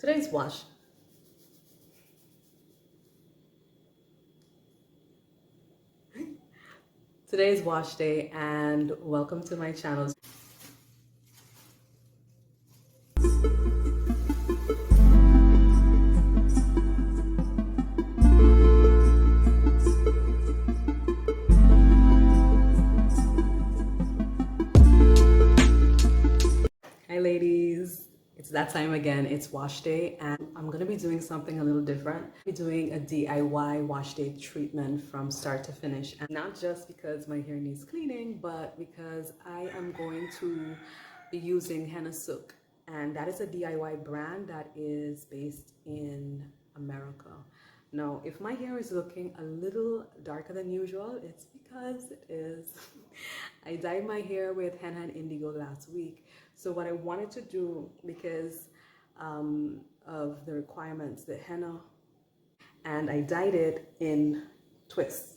Today's wash. Today's wash day and welcome to my channel. Hi ladies, it's that time again. It's wash day and I'm gonna be doing something a little different. I'll be doing a DIY wash day treatment from start to finish, and not just because my hair needs cleaning, but because I am going to be using Henna Sooq, and that is a DIY brand that is based in America. Now, if my hair is looking a little darker than usual, it's because it is. I dyed my hair with henna and indigo last week. So what I wanted to do, because of the requirements, the henna, and I dyed it in twists.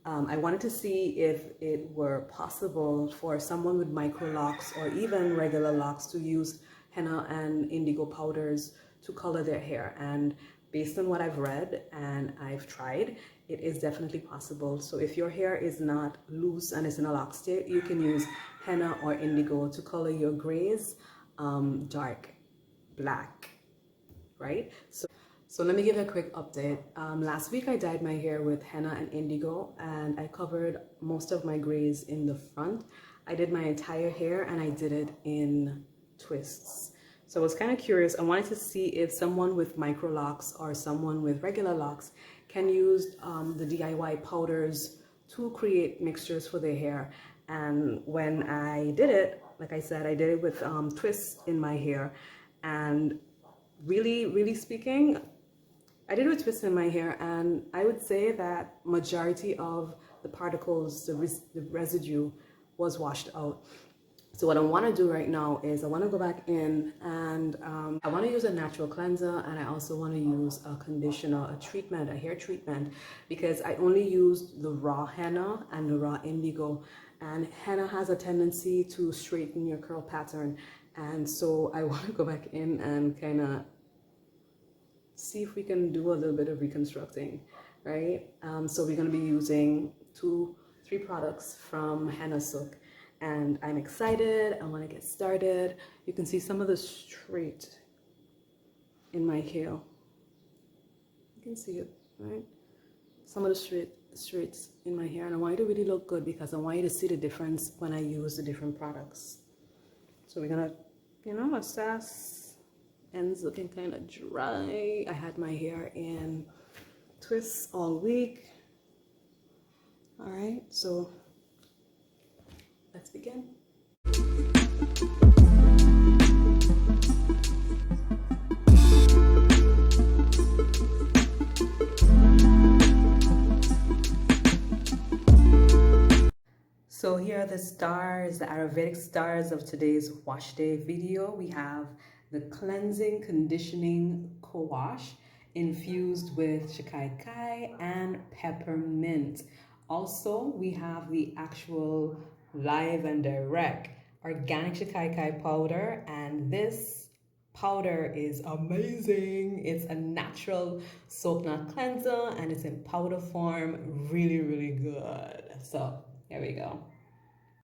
I wanted to see if it were possible for someone with micro locks or even regular locks to use henna and indigo powders to color their hair. And based on what I've read and I've tried, it is definitely possible. So if your hair is not loose and is in a lock state, you can use henna or indigo to color your grays dark black, right? So let me give a quick update. Last week I dyed my hair with henna and indigo, and I covered most of my grays in the front. I did my entire hair and I did it in twists. So I was kind of curious. I wanted to see if someone with micro locks or someone with regular locks can use the DIY powders to create mixtures for their hair. And when I did it, like I said, I did it with twists in my hair. And really speaking, I did it with twists in my hair, and I would say that majority of the particles, the residue was washed out. So what I want to do right now is I want to go back in and I want to use a natural cleanser, and I also want to use a conditioner, a treatment, a hair treatment, because I only used the raw henna and the raw indigo, and henna has a tendency to straighten your curl pattern. And so I want to go back in and kind of see if we can do a little bit of reconstructing, right? So we're going to be using 3 products from Henna Sooq, and I'm excited. I want to get started. You can see some of the straight in my hair. You can see it, right? Some of the straights in my hair, and I want it to really look good because I want you to see the difference when I use the different products. So we're gonna, assess. Ends looking kind of dry. I had my hair in twists all week. All right, so let's begin. So here are the stars, the Ayurvedic stars of today's wash day video. We have the cleansing conditioning co-wash infused with Shikakai and peppermint. Also, we have the actual live and direct organic Shikakai powder, and this powder is amazing. It's a natural soap knot cleanser and it's in powder form. Really good. So here we go.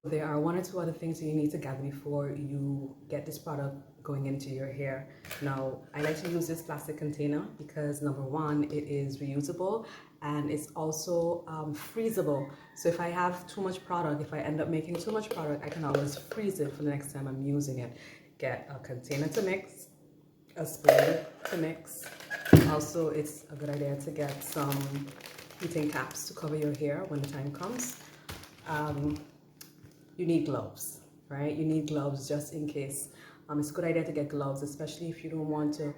There are 1 or 2 other things that you need to gather before you get this product going into your hair. Now, I like to use this plastic container because number 1, it is reusable, and it's also freezable. So if I have too much product, if I end up making too much product, I can always freeze it for the next time I'm using it. Get a container to mix, a spoon to mix. Also, it's a good idea to get some heating caps to cover your hair when the time comes. You need gloves, right? You need gloves just in case. It's a good idea to get gloves, especially if you don't want to,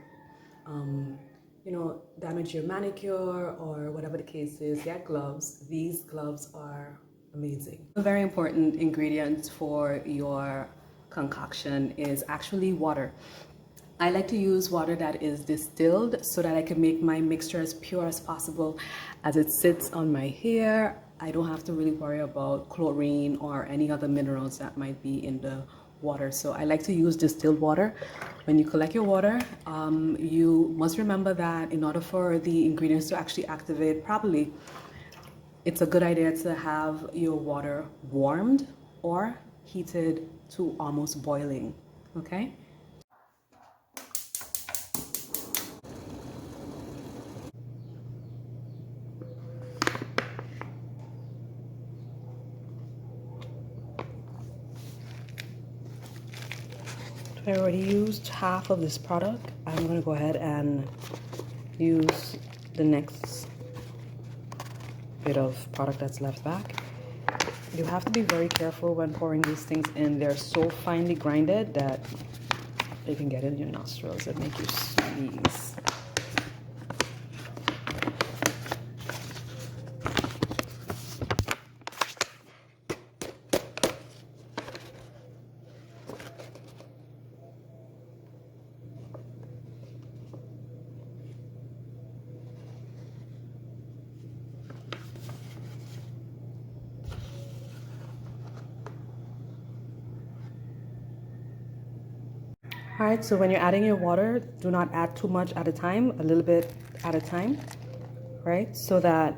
damage your manicure or whatever the case is. Get gloves. These gloves are amazing. A very important ingredient for your concoction is actually water. I like to use water that is distilled so that I can make my mixture as pure as possible as it sits on my hair. I don't have to really worry about chlorine or any other minerals that might be in the water. So I like to use distilled water. When you collect your water, you must remember that in order for the ingredients to actually activate properly, it's a good idea to have your water warmed or heated to almost boiling, okay? I already used half of this product. I'm gonna go ahead and use the next bit of product that's left back. You have to be very careful when pouring these things in. They're so finely grinded that they can get in your nostrils and make you sneeze. All right, so when you're adding your water, do not add too much at a time, a little bit at a time, right? So that,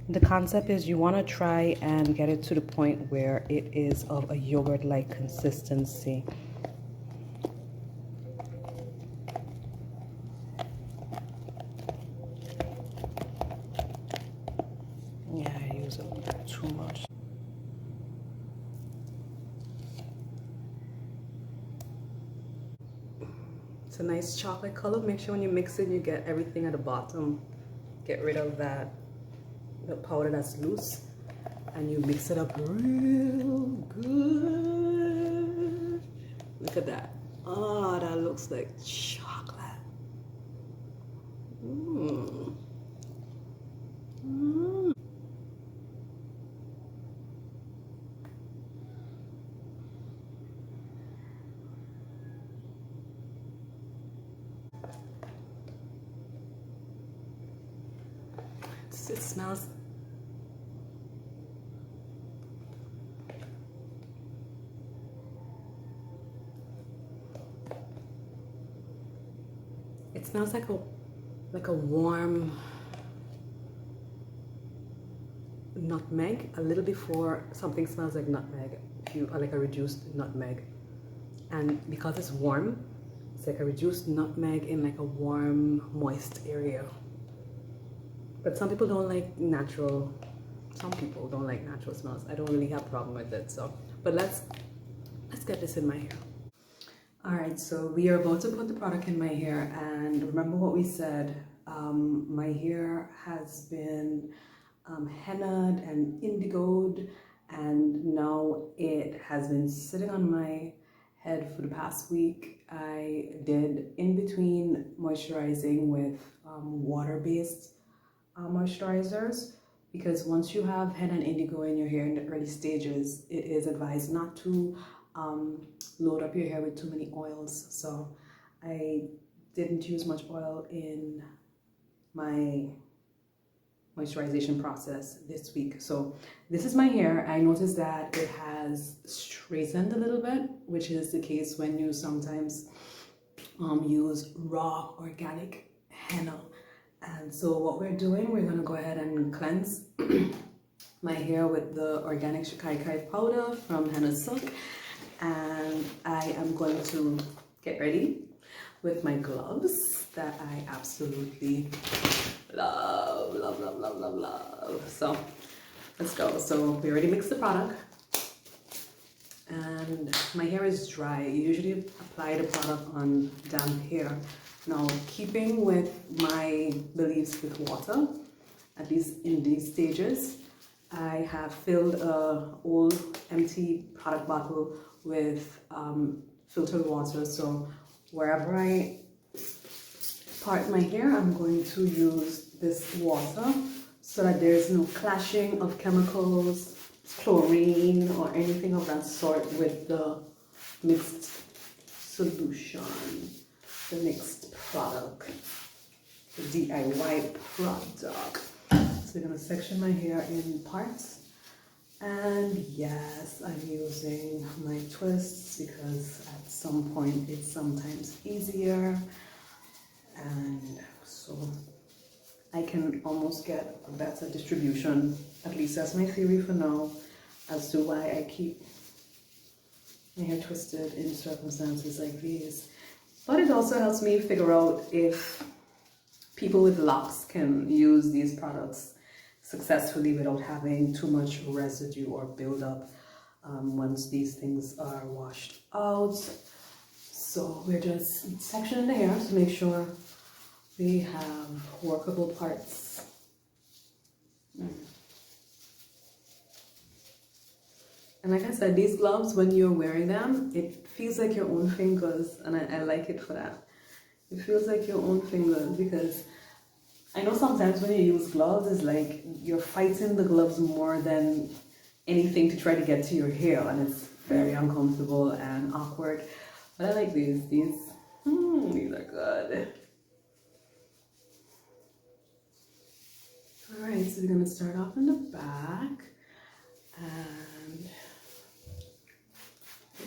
the concept is you want to try and get it to the point where it is of a yogurt-like consistency. Yeah, I use a little bit too much. It's a nice chocolate color. Make sure when you mix it, you get everything at the bottom. Get rid of the powder that's loose, and you mix it up real good. Look at that. Oh, that looks like chocolate. Mmm. Mmm. It smells. It smells like a warm nutmeg. A little before something smells like nutmeg, like a reduced nutmeg, and because it's warm, it's like a reduced nutmeg in like a warm, moist area. But some people don't like natural. Some people don't like natural smells. I don't really have a problem with it. So, but let's get this in my hair. All right, so we are about to put the product in my hair, and remember what we said. My hair has been hennaed and indigoed, and now it has been sitting on my head for the past week. I did in between moisturizing with water-based moisturizers, because once you have henna and indigo in your hair in the early stages, it is advised not to load up your hair with too many oils. So I didn't use much oil in my moisturization process this week. So this is my hair. I noticed that it has straightened a little bit, which is the case when you sometimes use raw organic henna. And so what we're doing, we're gonna go ahead and cleanse my hair with the organic Shikakai powder from Henna Sooq. And I am going to get ready with my gloves that I absolutely love, love, love, love, love, love. So let's go. So we already mixed the product, and my hair is dry. You usually apply the product on damp hair. Now, keeping with my beliefs with water, at least in these stages, I have filled a old empty product bottle with filtered water. So wherever I part my hair, I'm going to use this water so that there's no clashing of chemicals, chlorine, or anything of that sort with the mixed solution, the mixed product, the DIY product. So we're gonna section my hair in parts. And yes, I'm using my twists because at some point it's sometimes easier. And so I can almost get a better distribution, at least that's my theory for now, as to why I keep my hair twisted in circumstances like these. But it also helps me figure out if people with locks can use these products successfully without having too much residue or buildup once these things are washed out. So we're just sectioning the hair to make sure we have workable parts. And like I said, these gloves, when you're wearing them, it feels like your own fingers, and I like it for that. It feels like your own fingers, because I know sometimes when you use gloves, it's like you're fighting the gloves more than anything to try to get to your hair, and it's very uncomfortable and awkward. But I like these. These are good. Alright, so we're going to start off in the back, and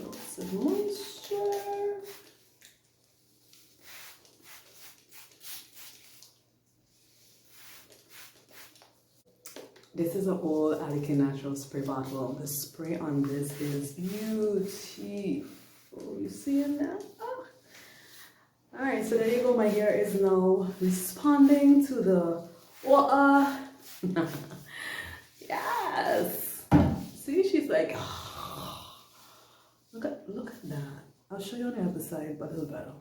lots of moisture. This is an old Alike Natural spray bottle. The spray on this is beautiful. You see it now? Oh. Alright, so there you go. My hair is now responding to the water. Yes. See, she's like, oh. Look at that. I'll show you on the other side, but a little better.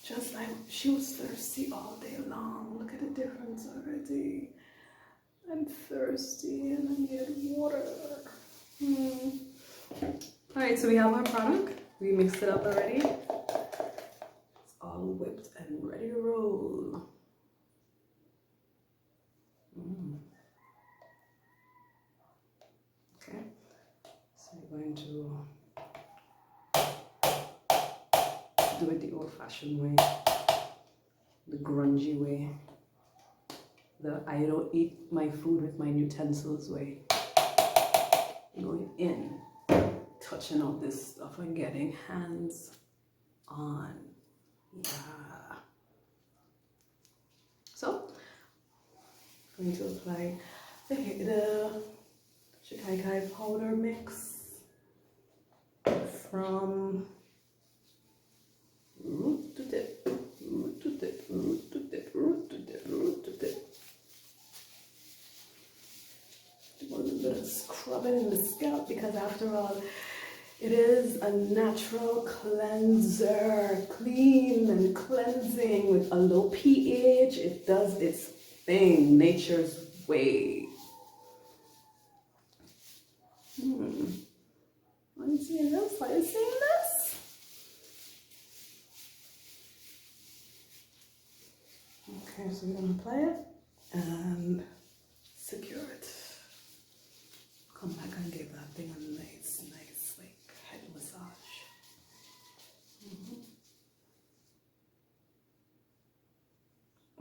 Just like she was thirsty all day long. Look at the difference already. I'm thirsty and I need water. Alright, so we have our product. We mixed it up already. It's all whipped and ready to roll. Okay, so we're going to do it the old-fashioned way, the grungy way, the I don't eat my food with my utensils way. Going in, touching out this stuff and getting hands on. Yeah. So, I'm going to apply the Shikakai Powder mix from root to tip, root to tip, root to tip, root to tip, root to tip. A little bit of scrubbing in the scalp, because after all, it is a natural cleanser, clean and cleansing with a low pH. It does its thing, nature's way. Are you seeing this? Are you seeing this? Okay, so we're gonna apply it and secure it. Come back and give that thing a nice like head massage.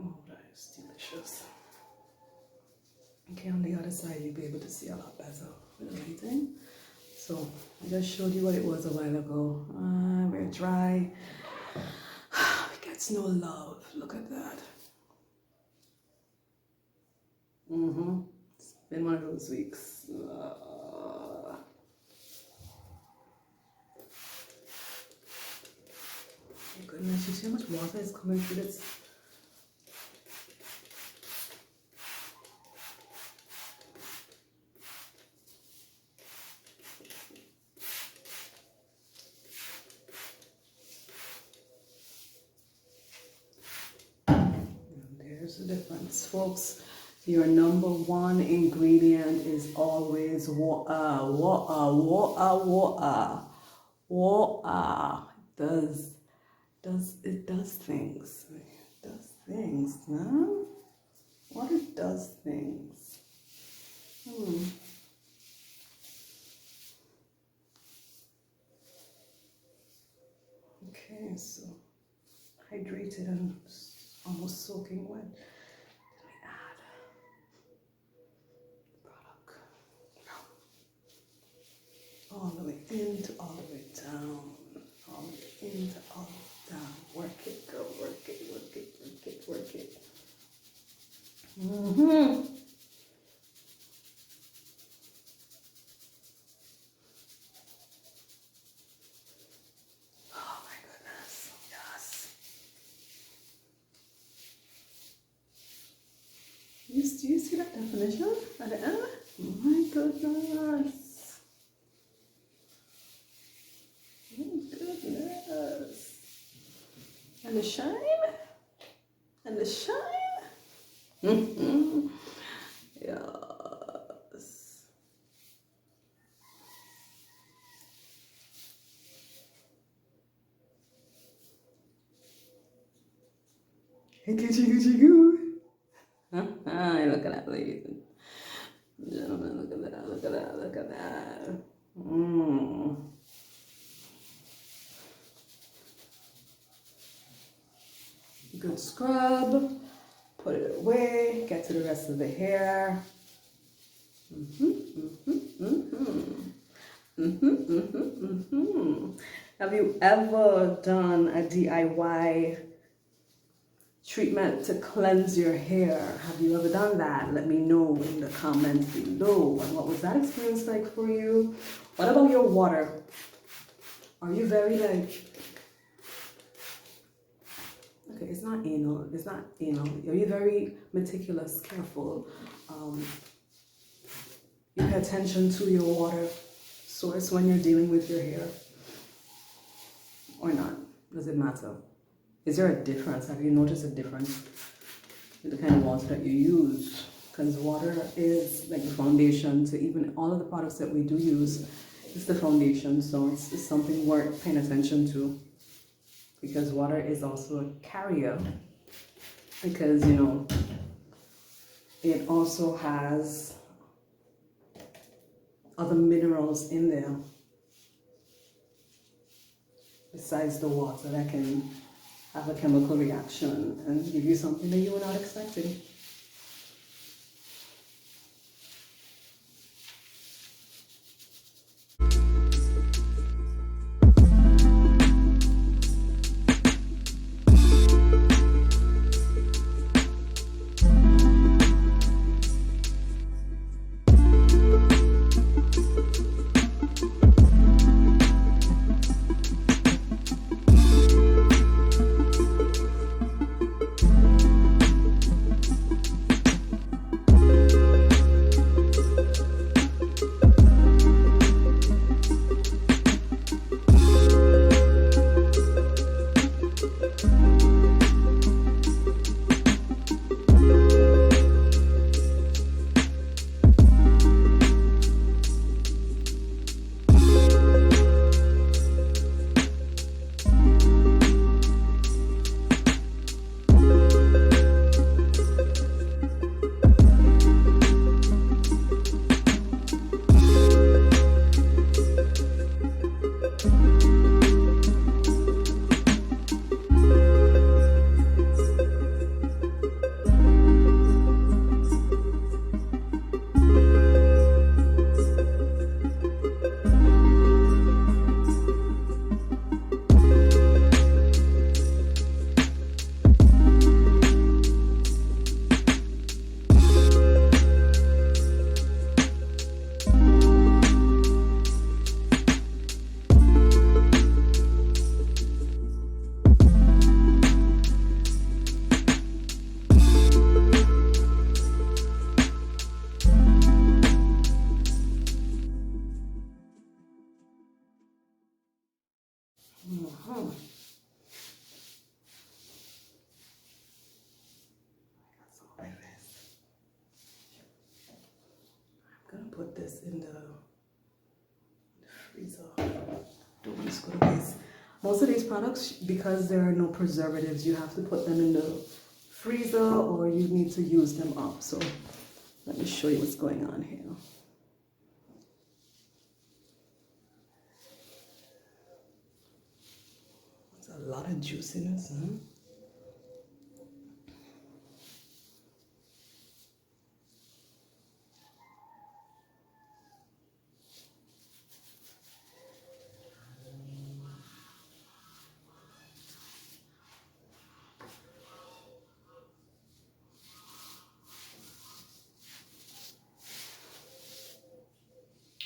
Oh, that is delicious. Okay, on the other side you'll be able to see a lot better with the lighting. So I just showed you what it was a while ago. We're dry. It gets no love. Look at that. It's been one of those weeks. My goodness, you see how much water is coming through this? There's the difference, folks. Your number one ingredient is always water. Water. It does things. It does things, huh? Water does things. Okay, so hydrated and almost soaking wet. Let me add into all the way down. All the way into all the way down. Work it, girl. Work it, work it, work it, work it. Mm-hmm. Oh my goodness. Yes. Do you see that definition at the end? Oh my goodness. Oh my goodness. And the shine? And the shine? Mm-hmm. Yes. Look at that, ladies and gentlemen. Look at that, look at that, look at that. Mm. Good scrub. Put it away. Get to the rest of the hair. Have you ever done a DIY treatment to cleanse your hair? Have you ever done that? Let me know in the comments below. And what was that experience like for you? What about your water? Are you very like, okay, it's not anal. It's not anal. Are you very meticulous, careful? You pay attention to your water source when you're dealing with your hair? Or not? Does it matter? Is there a difference? Have you noticed a difference with the kind of water that you use? Because water is like the foundation to even all of the products that we do use. It's the foundation, so it's something worth paying attention to. Because water is also a carrier. Because, you know, it also has other minerals in there besides the water that can have a chemical reaction and give you something that you were not expecting. Put this in the freezer. Don't want to go to waste. Most of these products, because there are no preservatives, you have to put them in the freezer or you need to use them up. So let me show you what's going on here. That's a lot of juiciness, huh?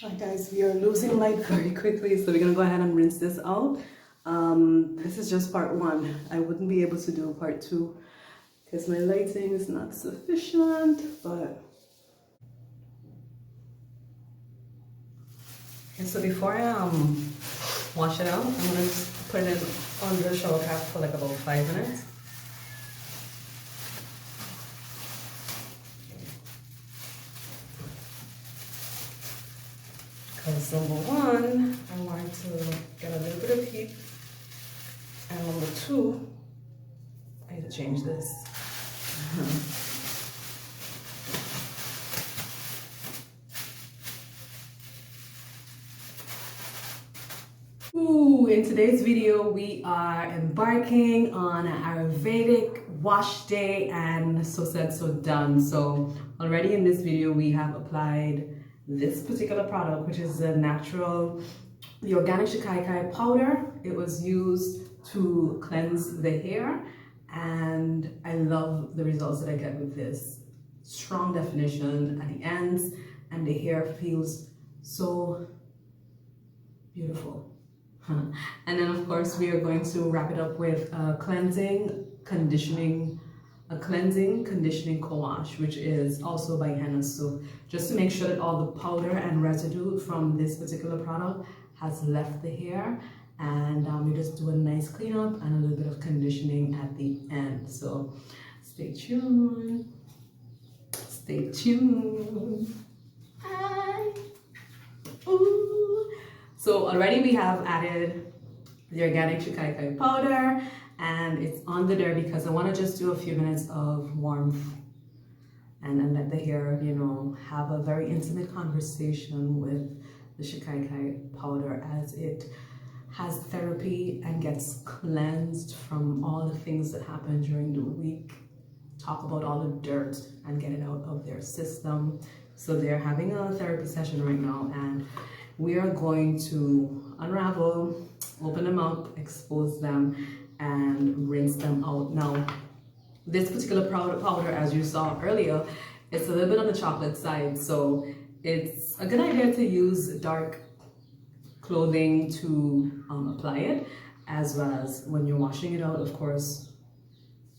Alright guys, we are losing light very quickly, so we're gonna go ahead and rinse this out. This is just part one. I wouldn't be able to do part two because my lighting is not sufficient, but okay, so before I wash it out, I'm gonna just put it on the shower cap for like about 5 minutes. Because number one, I want to get a little bit of heat, and number two, I need to change this. Ooh, in today's video, we are embarking on an Ayurvedic wash day, and so said, so done. So already in this video, we have applied this particular product, which is the organic Shikakai powder. It was used to cleanse the hair, and I love the results that I get with this. Strong definition at the ends, and the hair feels so beautiful. And then of course we are going to wrap it up with a cleansing conditioning co-wash, which is also by Henna Sooq, just to make sure that all the powder and residue from this particular product has left the hair, and we just do a nice cleanup and a little bit of conditioning at the end. So stay tuned. Hi. Ooh. So already we have added the organic Shikakai powder, and it's under there because I want to just do a few minutes of warmth and let the hair, you know, have a very intimate conversation with the Shikakai powder as it has therapy and gets cleansed from all the things that happen during the week. Talk about all the dirt and get it out of their system. So they're having a therapy session right now, and we are going to unravel, open them up, expose them, and rinse them out. Now, this particular powder, as you saw earlier, it's a little bit on the chocolate side, so it's a good idea to use dark clothing to apply it, as well as when you're washing it out. Of course,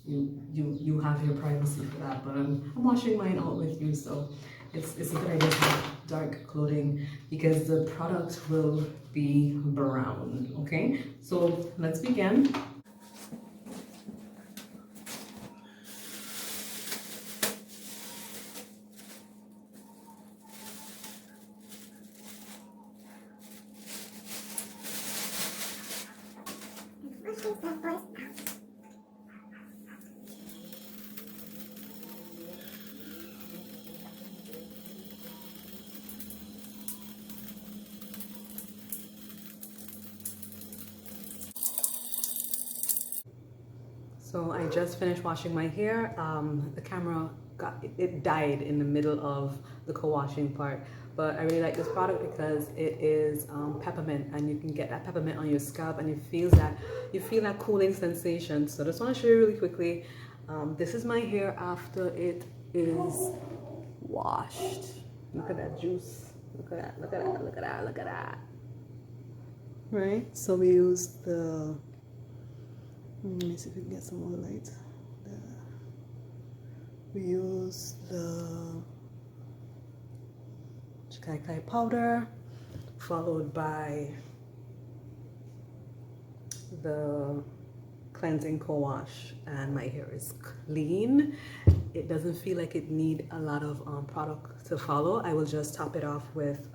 you have your privacy for that, but I'm washing mine out with you, so it's a good idea to have dark clothing because the product will be brown. Okay, so let's begin. So I just finished washing my hair. The camera died in the middle of the co-washing part, but I really like this product because it is peppermint, and you can get that peppermint on your scalp, and you feel that cooling sensation. So I just want to show you really quickly. This is my hair after it is washed. Look at that juice. Look at that. Look at that. Look at that. Look at that. Right. So we use the. Let me see if we can get some more light. We use the Shikakai powder, followed by the cleansing co-wash, and my hair is clean. It doesn't feel like it needs a lot of product to follow. I will just top it off with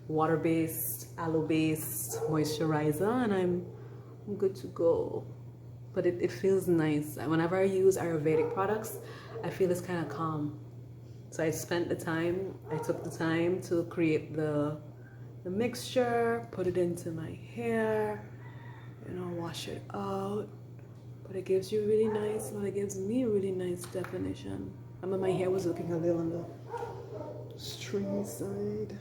water-based, aloe-based moisturizer, and I'm good to go. But it feels nice. Whenever I use Ayurvedic products, I feel it's kind of calm. So I took the time to create the mixture, put it into my hair, you know, wash it out. But it gives you really nice, well, it gives me a really nice definition. I mean, my hair was looking a little on the stringy side.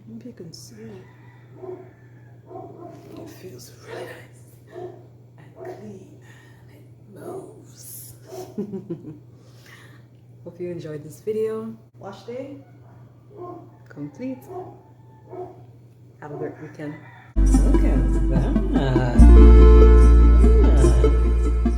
Maybe you can see it. It feels really nice and clean, and it moves. Hope you enjoyed this video. Wash day complete. Have a great weekend. Look at that. Yeah.